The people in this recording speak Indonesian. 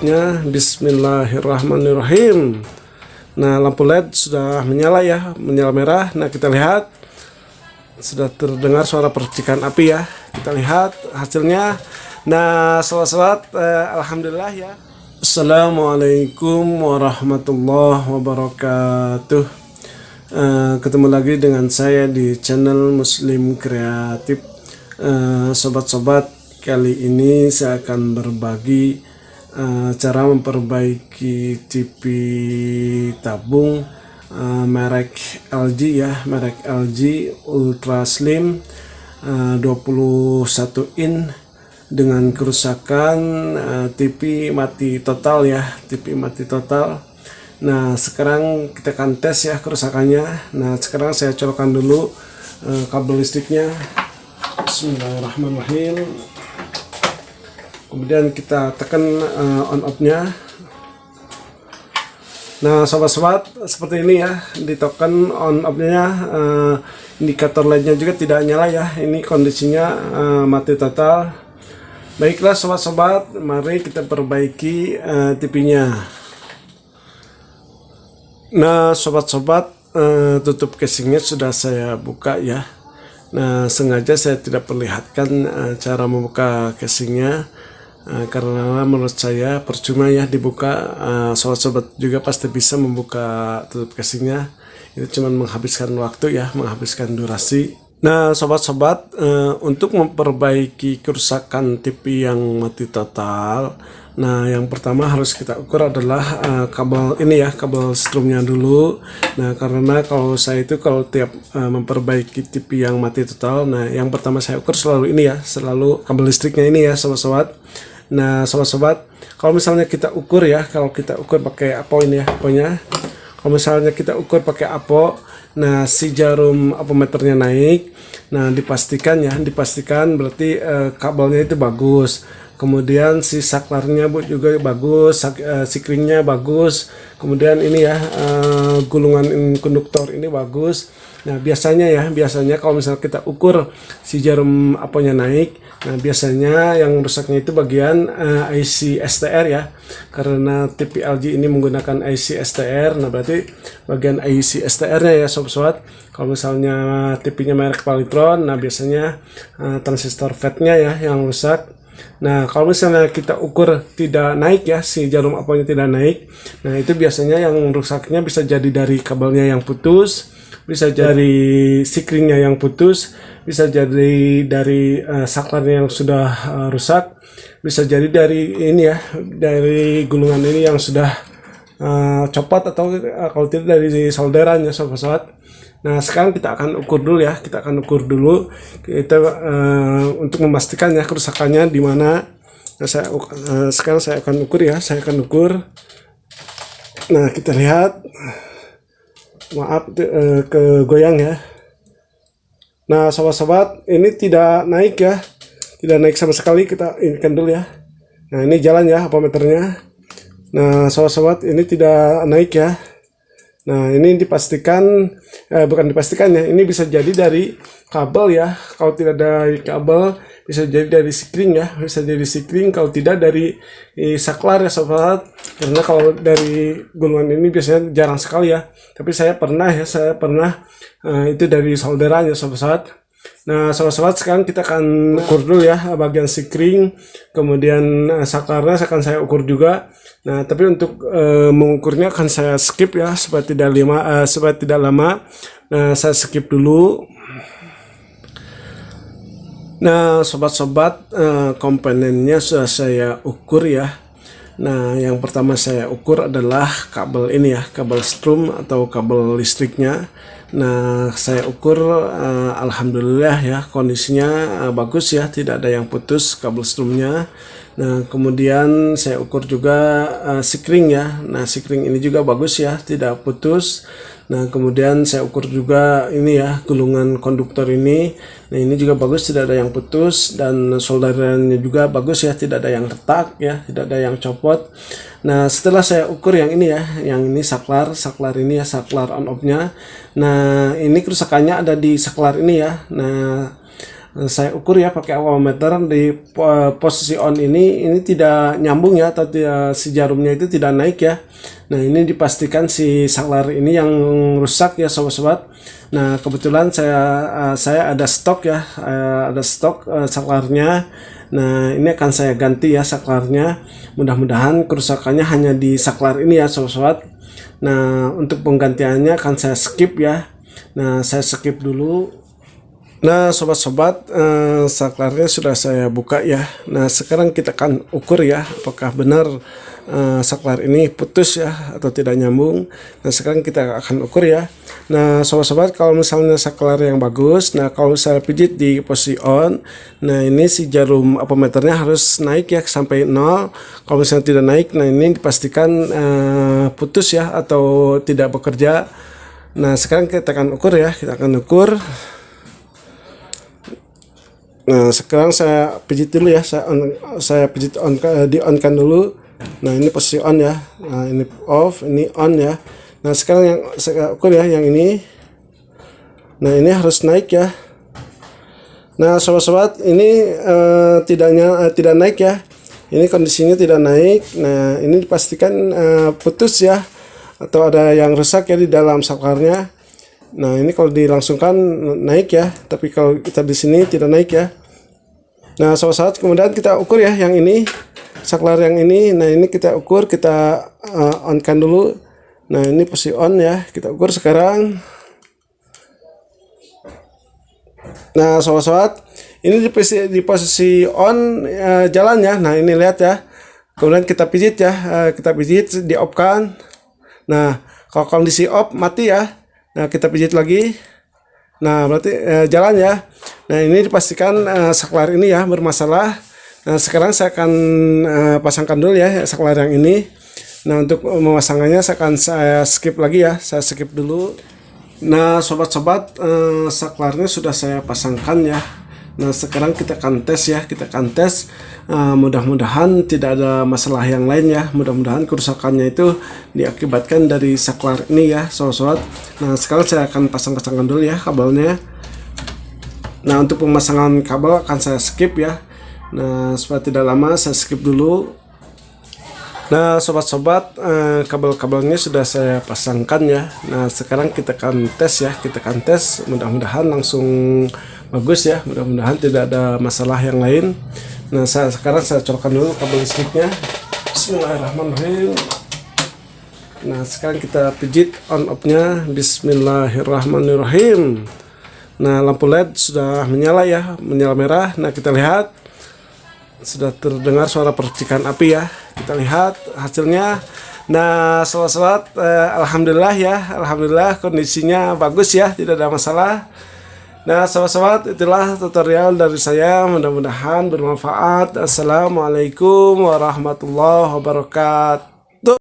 selanjutnya. Bismillahirrahmanirrahim. Nah, lampu LED sudah menyala ya, menyala merah. Nah, kita lihat sudah terdengar suara percikan api ya. Kita lihat hasilnya. Nah, sobat-sobat, alhamdulillah ya. Assalamualaikum warahmatullahi wabarakatuh. Ketemu lagi dengan saya di channel Muslim Kreatif. Sobat-sobat, kali ini saya akan berbagi cara memperbaiki TV tabung merek LG ya, merek LG Ultra Slim 21 in dengan kerusakan TV mati total ya, TV mati total. Nah, sekarang kita akan tes ya kerusakannya. Nah, sekarang saya colokkan dulu kabel listriknya. Bismillahirrahmanirrahim. Kemudian kita tekan on off-nya. Nah, sobat-sobat, seperti ini ya, ditekan on off-nya, indikator LED-nya juga tidak nyala ya. Ini kondisinya mati total. Baiklah sobat-sobat, mari kita perbaiki TV-nya. Nah, sobat-sobat, tutup casingnya sudah saya buka ya. Nah, sengaja saya tidak perlihatkan cara membuka casingnya. Karena menurut saya percuma ya dibuka. Sobat-sobat juga pasti bisa membuka tutup casingnya. Itu cuma menghabiskan waktu ya, menghabiskan durasi. Nah, sobat-sobat, untuk memperbaiki kerusakan TV yang mati total, nah yang pertama harus kita ukur adalah kabel ini ya, kabel strumnya dulu. Nah, karena kalau saya itu kalau tiap memperbaiki TV yang mati total, nah yang pertama saya ukur selalu ini ya, selalu kabel listriknya ini ya sobat-sobat. Nah, sobat-sobat, kalau misalnya kita ukur ya, kalau kita ukur pakai apo ini ya, aponya. Kalau misalnya kita ukur pakai apo, nah si jarum apometernya naik, nah dipastikan ya, dipastikan berarti kabelnya itu bagus. Kemudian si saklarnya juga bagus, sikringnya bagus. Kemudian ini ya, gulungan konduktor ini bagus. Nah, biasanya kalau misalnya kita ukur si jarum aponya naik, nah biasanya yang rusaknya itu bagian IC STR ya. Karena TV LG ini menggunakan IC STR, nah berarti bagian IC STR-nya ya sobat-sobat. Kalau misalnya TV-nya merek Polytron, nah biasanya transistor FET-nya ya yang rusak. Nah, kalau misalnya kita ukur tidak naik ya, si jarum aponya tidak naik, nah itu biasanya yang rusaknya bisa jadi dari kabelnya yang putus, bisa jadi sikringnya yang putus, bisa jadi dari saklarnya yang sudah rusak, bisa jadi dari ini ya, dari gulungan ini yang sudah copot, atau kalau tidak dari solderannya sobat-sobat. Nah, sekarang kita akan ukur dulu ya, kita untuk memastikan ya kerusakannya di mana. Nah, sekarang saya akan ukur ya, Nah, kita lihat, maaf kegoyang ya. Nah, sobat-sobat, ini tidak naik ya, tidak naik sama sekali. Kita inikan dulu ya. Nah, ini jalan ya apometernya. Nah, sobat-sobat, ini tidak naik ya. Nah, ini dipastikan, bukan dipastikan ya, ini bisa jadi dari kabel ya. Kalau tidak dari kabel, bisa jadi dari sikring ya, bisa jadi sikring. Kalau tidak dari saklar ya sobat. Karena kalau dari gulungan ini biasanya jarang sekali ya. Tapi saya pernah itu dari solderannya sobat. Nah, sobat-sobat, sekarang kita akan ukur dulu ya bagian sikring, kemudian saklarnya akan saya ukur juga. Nah, tapi untuk mengukurnya akan saya skip ya supaya tidak lama. Nah, saya skip dulu. Nah, sobat-sobat, komponennya sudah saya ukur ya. Nah, yang pertama saya ukur adalah kabel ini ya, kabel strum atau kabel listriknya. Nah, saya ukur alhamdulillah ya, kondisinya bagus ya, tidak ada yang putus kabel strumnya. Nah, kemudian saya ukur juga sikring ya. Nah, sikring ini juga bagus ya, tidak putus. Nah, kemudian saya ukur juga ini ya, gulungan konduktor ini. Nah, ini juga bagus, tidak ada yang putus, dan solderannya juga bagus ya, tidak ada yang retak ya, tidak ada yang copot. Nah, setelah saya ukur yang ini ya, yang ini saklar ini ya, saklar on off-nya. Nah, ini kerusakannya ada di saklar ini ya. Nah, saya ukur ya pakai avometer di posisi on ini tidak nyambung ya, atau si jarumnya itu tidak naik ya. Nah ini dipastikan si saklar ini yang rusak ya sobat-sobat. Nah kebetulan saya ada stok ya, ada stok saklarnya. Nah ini akan saya ganti ya saklarnya. Mudah-mudahan kerusakannya hanya di saklar ini ya sobat-sobat. Nah untuk penggantiannya akan saya skip ya. Nah saya skip dulu. Nah sobat-sobat, saklarnya sudah saya buka ya. Nah sekarang kita akan ukur ya apakah benar saklar ini putus ya atau tidak nyambung. Nah sekarang kita akan ukur ya. Nah sobat-sobat, kalau misalnya saklar yang bagus, nah kalau saya pijit di posisi on, nah ini si jarum avometernya harus naik ya sampai 0. Kalau misalnya tidak naik, nah ini dipastikan putus ya atau tidak bekerja. Nah sekarang kita akan ukur ya, kita akan ukur. Nah sekarang saya pijit dulu ya, saya pijit di on kan dulu. Nah ini posisi on ya, nah ini off, ini on ya. Nah sekarang yang saya ukur ya, yang ini. Nah ini harus naik ya. Nah sobat-sobat, ini tidak naik ya. Ini kondisinya tidak naik. Nah ini dipastikan putus ya, atau ada yang rusak ya di dalam saklarnya. Nah ini kalau dilangsungkan naik ya, tapi kalau kita di sini tidak naik ya. Nah sobat-sobat, kemudian kita ukur ya yang ini, saklar yang ini. Nah ini kita ukur, kita on kan dulu. Nah ini posisi on ya, kita ukur sekarang. Nah sobat-sobat, ini di posisi on jalan ya. Nah ini lihat ya, kemudian kita pijit ya, kita pijit di off kan. Nah kalau kondisi off mati ya. Nah kita pijit lagi. Nah berarti jalan ya. Nah ini dipastikan saklar ini ya bermasalah. Nah sekarang saya akan pasangkan dulu ya saklar yang ini. Nah untuk memasangannya saya skip lagi ya, saya skip dulu. Nah sobat-sobat, saklarnya sudah saya pasangkan ya. Nah sekarang kita akan tes ya, kita akan tes. Mudah-mudahan tidak ada masalah yang lain ya. Mudah-mudahan kerusakannya itu diakibatkan dari saklar ini ya sobat-sobat. Nah sekarang saya akan pasang-pasangkan dulu ya kabelnya. Nah untuk pemasangan kabel akan saya skip ya. Nah supaya tidak lama saya skip dulu. Nah sobat-sobat, kabel-kabelnya sudah saya pasangkan ya. Nah sekarang kita akan tes ya, kita akan tes. Mudah-mudahan langsung bagus ya, mudah-mudahan tidak ada masalah yang lain. Nah sekarang saya colokkan dulu kabel listriknya. Bismillahirrahmanirrahim. Nah sekarang kita pijit on off nya. Bismillahirrahmanirrahim. Nah lampu LED sudah menyala ya, menyala merah. Nah kita lihat sudah terdengar suara percikan api ya, kita lihat hasilnya. Nah sobat-sobat, alhamdulillah ya, alhamdulillah kondisinya bagus ya, tidak ada masalah. Nah sobat-sobat, itulah tutorial dari saya, mudah-mudahan bermanfaat. Assalamualaikum warahmatullahi wabarakatuh.